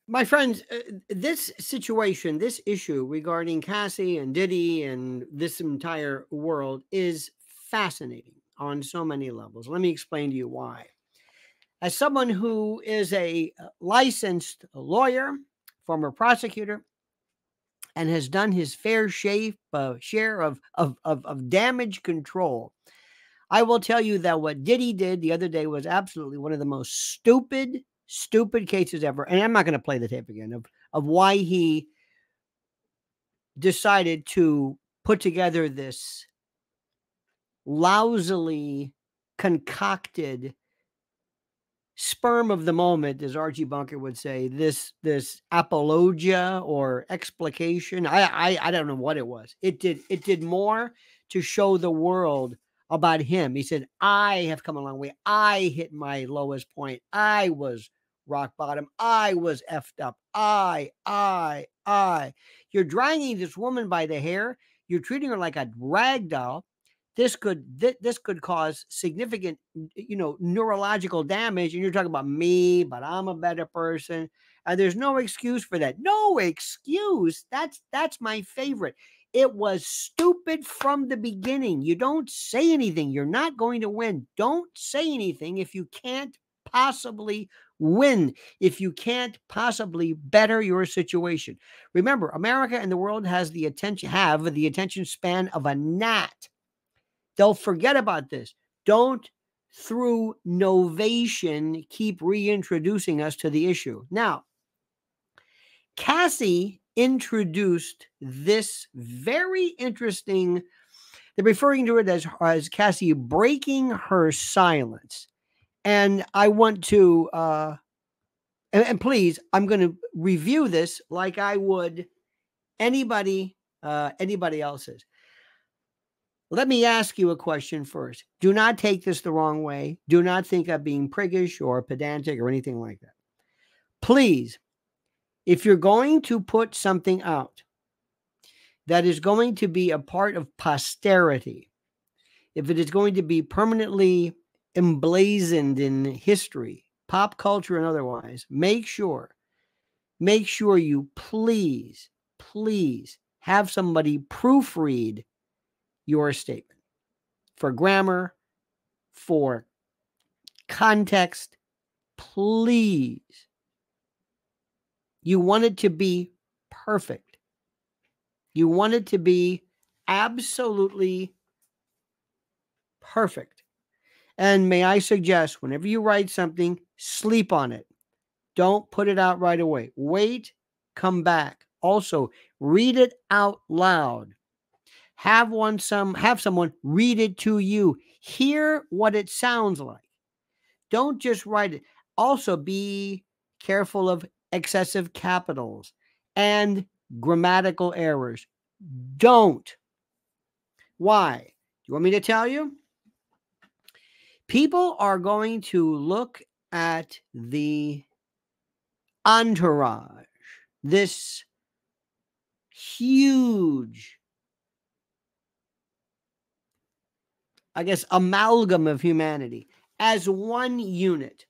My friends, this situation, this issue regarding Cassie and Diddy and this entire world is fascinating on so many levels. Let me explain to you why. As someone who is a licensed lawyer, former prosecutor, and has done his fair share of damage control, I will tell you that what Diddy did the other day was absolutely one of the most stupid cases ever. And I'm not going to play the tape again of why he decided to put together this lousily concocted sperm of the moment, as Archie Bunker would say, this apologia or explication. I don't know what it was. It did more to show the world about him. He said, I have come a long way. I hit my lowest point. I was rock bottom. I was effed up. I. You're dragging this woman by the hair. You're treating her like a rag doll. This could cause significant, neurological damage. And you're talking about me, but I'm a better person. And there's no excuse for that. No excuse. That's my favorite. It was stupid from the beginning. You don't say anything. You're not going to win. Don't say anything if you can't possibly win, if you can't possibly better your situation. Remember, America and the world have the attention span of a gnat. They'll forget about this. Don't, through novation, keep reintroducing us to the issue. Now, Cassie introduced this very interesting, they're referring to it as Cassie breaking her silence. And I want to, and please, I'm going to review this like I would anybody else's. Let me ask you a question first. Do not take this the wrong way. Do not think I'm being priggish or pedantic or anything like that. Please, if you're going to put something out that is going to be a part of posterity, if it is going to be permanently emblazoned in history, pop culture and otherwise, make sure you please have somebody proofread your statement for grammar, for context. Please. You want it to be perfect. You want it to be absolutely perfect. And may I suggest, whenever you write something, sleep on it. Don't put it out right away. Wait, come back. Also, read it out loud. Have someone read it to you. Hear what it sounds like. Don't just write it. Also, be careful of excessive capitals and grammatical errors. Don't. Why? Do you want me to tell you? People are going to look at the entourage, this huge, I guess, amalgam of humanity as one unit.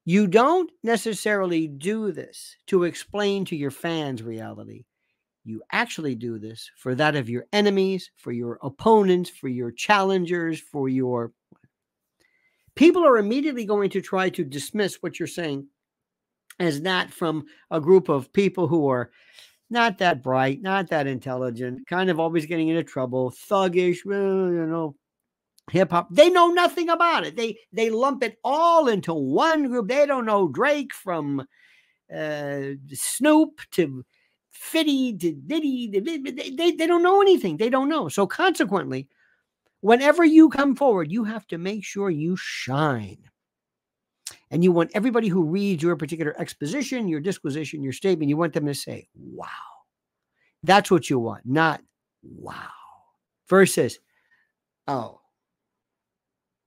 You don't necessarily do this to explain to your fans reality. You actually do this for that of your enemies, for your opponents, for your challengers, for your... People are immediately going to try to dismiss what you're saying as not from a group of people who are not that bright, not that intelligent, kind of always getting into trouble, thuggish, hip hop. They know nothing about it. They lump it all into one group. They don't know Drake from Snoop to Fitty to Diddy. They don't know anything. They don't know. So consequently, whenever you come forward, you have to make sure you shine. And you want everybody who reads your particular exposition, your disquisition, your statement, you want them to say, wow. That's what you want, not wow. Versus, oh,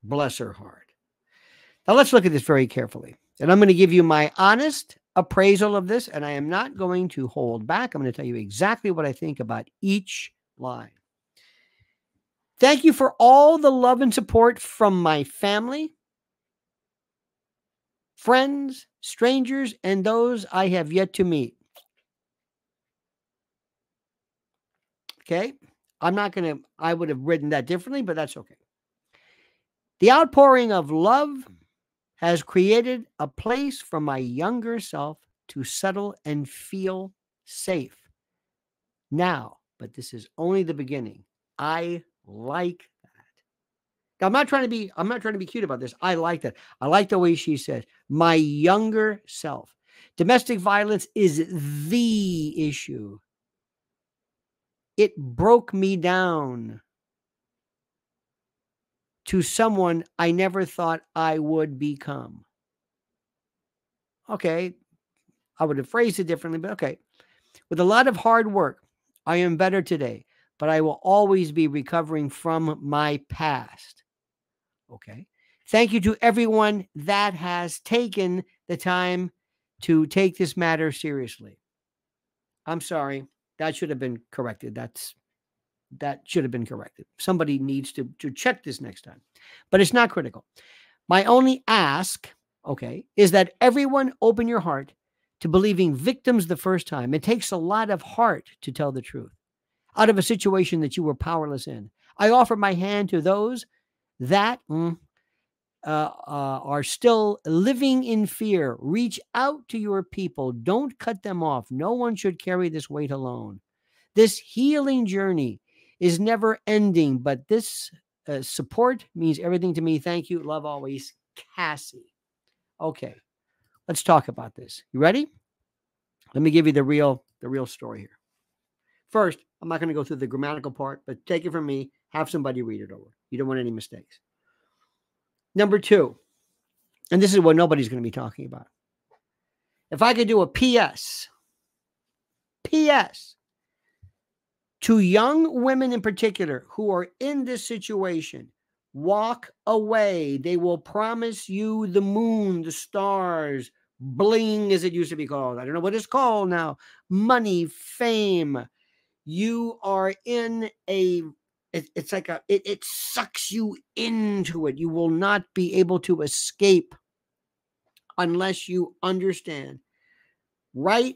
bless her heart. Now let's look at this very carefully. And I'm going to give you my honest appraisal of this, and I am not going to hold back. I'm going to tell you exactly what I think about each line. Thank you for all the love and support from my family, friends, strangers, and those I have yet to meet. Okay? I'm not going to, I would have written that differently, but that's okay. The outpouring of love has created a place for my younger self to settle and feel safe. Now, but this is only the beginning. I like that. Now, I'm not trying to be cute about this. I like that. I like the way she says, my younger self. Domestic violence is the issue. It broke me down to someone I never thought I would become. Okay, I would have phrased it differently, but okay. With a lot of hard work, I am better today, but I will always be recovering from my past. Okay. Thank you to everyone that has taken the time to take this matter seriously. I'm sorry. That should have been corrected. That should have been corrected. Somebody needs to check this next time. But it's not critical. My only ask, okay, is that everyone open your heart to believing victims the first time. It takes a lot of heart to tell the truth out of a situation that you were powerless in. I offer my hand to those that are still living in fear. Reach out to your people. Don't cut them off. No one should carry this weight alone. This healing journey is never ending, but this support means everything to me. Thank you. Love always, Cassie. Okay, let's talk about this. You ready? Let me give you the real story here. First, I'm not going to go through the grammatical part, but take it from me. Have somebody read it over. You don't want any mistakes. Number two, and this is what nobody's going to be talking about. If I could do a PS to young women in particular who are in this situation, walk away. They will promise you the moon, the stars, bling as it used to be called. I don't know what it's called now. Money, fame. You are in a, it's like it sucks you into it. You will not be able to escape unless you understand right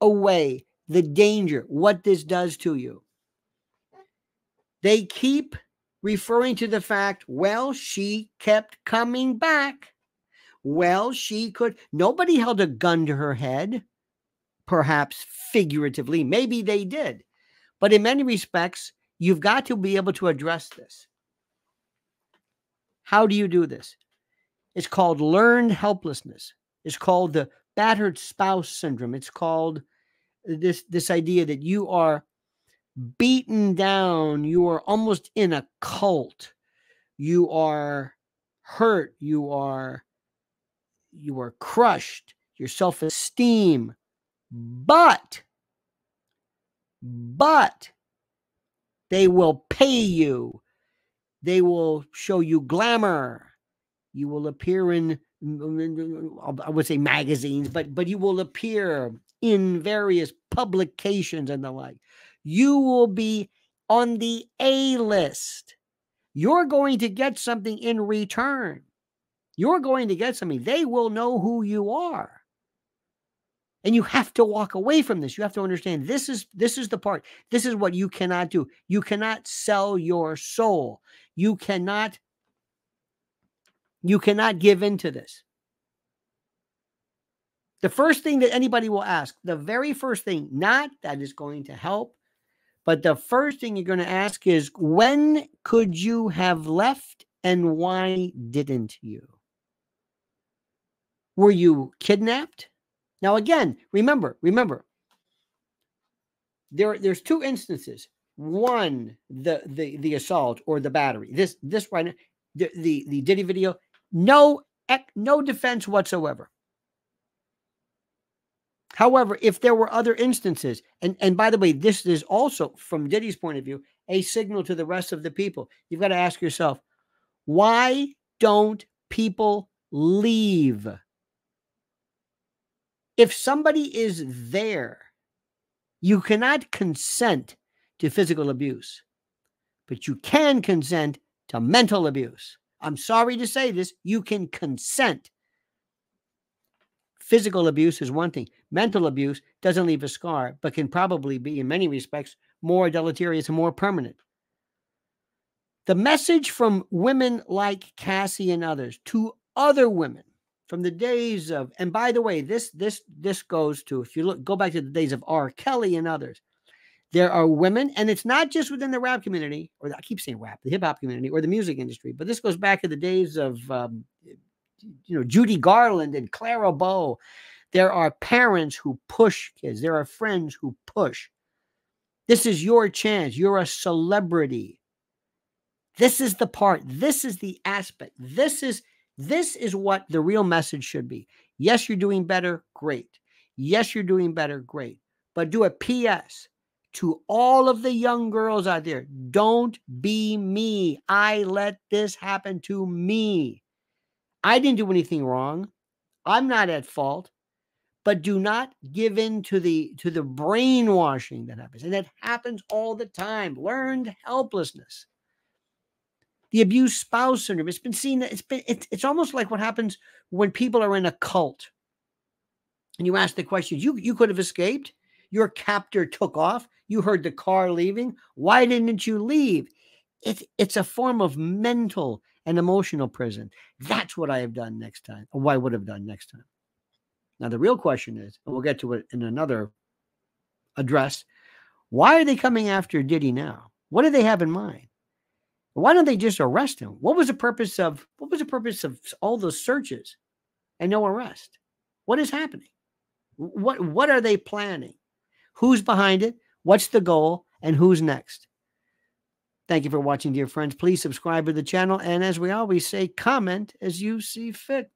away the danger, what this does to you. They keep referring to the fact, well, she kept coming back. Well, nobody held a gun to her head, perhaps figuratively. Maybe they did. But in many respects, you've got to be able to address this. How do you do this? It's called learned helplessness. It's called the battered spouse syndrome. It's called this idea that you are beaten down. You are almost in a cult. You are hurt. You are crushed. Your self-esteem. But they will pay you. They will show you glamour. You will appear in, I would say magazines, but you will appear in various publications and the like. You will be on the A list. You're going to get something in return. You're going to get something. They will know who you are. And you have to walk away from this. You have to understand this is the part. This is what you cannot do. You cannot sell your soul. You cannot give into this. The first thing that anybody will ask, the very first thing, not that is going to help, but the first thing you're going to ask is, when could you have left and why didn't you? Were you kidnapped? Now, again, remember, there's two instances. One, the assault or the battery. This right now, the Diddy video, no defense whatsoever. However, if there were other instances, and by the way, this is also, from Diddy's point of view, a signal to the rest of the people. You've got to ask yourself, why don't people leave? If somebody is there, you cannot consent to physical abuse, but you can consent to mental abuse. I'm sorry to say this, you can consent. Physical abuse is one thing. Mental abuse doesn't leave a scar, but can probably be, in many respects, more deleterious and more permanent. The message from women like Cassie and others to other women from the days of, and by the way, this goes to, if you go back to the days of R. Kelly and others, there are women, and it's not just within the rap community, or I keep saying rap, the hip hop community, or the music industry, but this goes back to the days of, Judy Garland and Clara Bow. There are parents who push kids. There are friends who push. This is your chance. You're a celebrity. This is the part. This is the aspect. This is what the real message should be. Yes, you're doing better. Great. Yes, you're doing better. Great. But do a PS to all of the young girls out there. Don't be me. I let this happen to me. I didn't do anything wrong. I'm not at fault. But do not give in to the brainwashing that happens. And that happens all the time. Learned helplessness. The abused spouse syndrome. It's been seen. It's almost like what happens when people are in a cult. And you ask the question, you could have escaped. Your captor took off. You heard the car leaving. Why didn't you leave? It's a form of mental and emotional prison. That's what I have done next time, or what I would have done next time. Now, the real question is, and we'll get to it in another address, why are they coming after Diddy now? What do they have in mind? Why don't they just arrest him? What was the purpose of all those searches and no arrest? What is happening? What are they planning? Who's behind it? What's the goal? And who's next? Thank you for watching, dear friends. Please subscribe to the channel. And as we always say, comment as you see fit.